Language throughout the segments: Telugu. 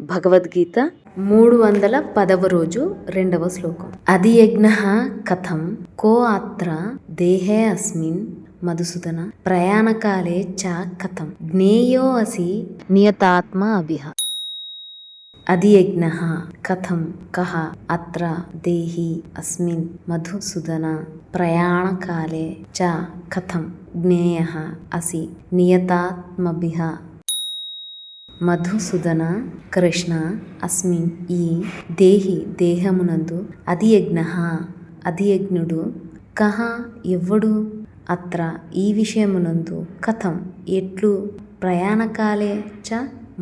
భగవద్గీత 310వ రోజు 2వ శ్లోకం. అధియజ్ఞః కథం కో అత్ర దేహే అస్మిన్ మధుసూదన ప్రయాణకాలే చ కథం జ్ఞేయో అసి నియతాత్మ అభిః. అధియజ్ఞః కథం కః అత్ర దేహి అస్మిన్ మధుసూదన ప్రయాణకాలే చ కథం జ్ఞేయః అసి నియతాత్మభిః. మధుసూదన కృష్ణ అస్మిన్ ఈ దేహి దేహమునందు అధియజ్ఞః అధియజ్ఞుడు కః ఎవ్వడు అత్ర ఈ విషయమునందు కథం ఎట్లు ప్రయాణకాలే చ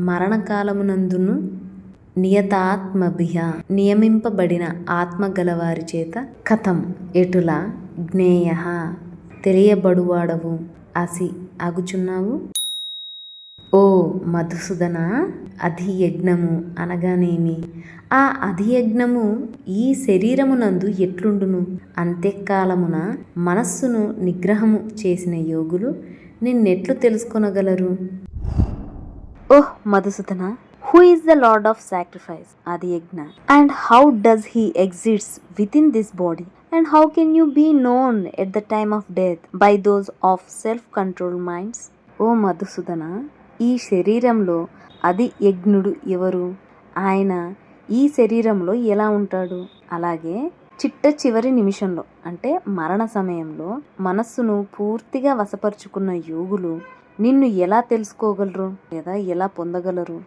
మరణకాలమునందును నియతాత్మభిః నియమింపబడిన ఆత్మ గలవారి చేత కథం ఎటులా జ్ఞేయః తెలియబడువాడవు అసి అగుచున్నావు. ఓ మధుసూదన, అధియజ్ఞము అనగానేమి? ఆ అధియజ్ఞము ఈ శరీరమునందు ఎట్లుండును? అంత్యకాలమున మనస్సును నిగ్రహము చేసిన యోగులు నిన్నెట్లు తెలుసుకొనగలరు? ఓహ్ Madhusudana, who is the Lord of sacrifice? Adhyajna. And how does he exists within this body? And how can you be known at the time of death by those of self-controlled minds? ఓ మధుసూదన, ఈ శరీరంలో అధియజ్ఞుడు ఎవరు? ఆయన ఈ శరీరంలో ఎలా ఉంటాడు? అలాగే చిట్ట చివరి నిమిషంలో అంటే మరణ సమయంలో మనస్సును పూర్తిగా వశపరుచుకున్న యోగులు నిన్ను ఎలా తెలుసుకోగలరు లేదా ఎలా పొందగలరు?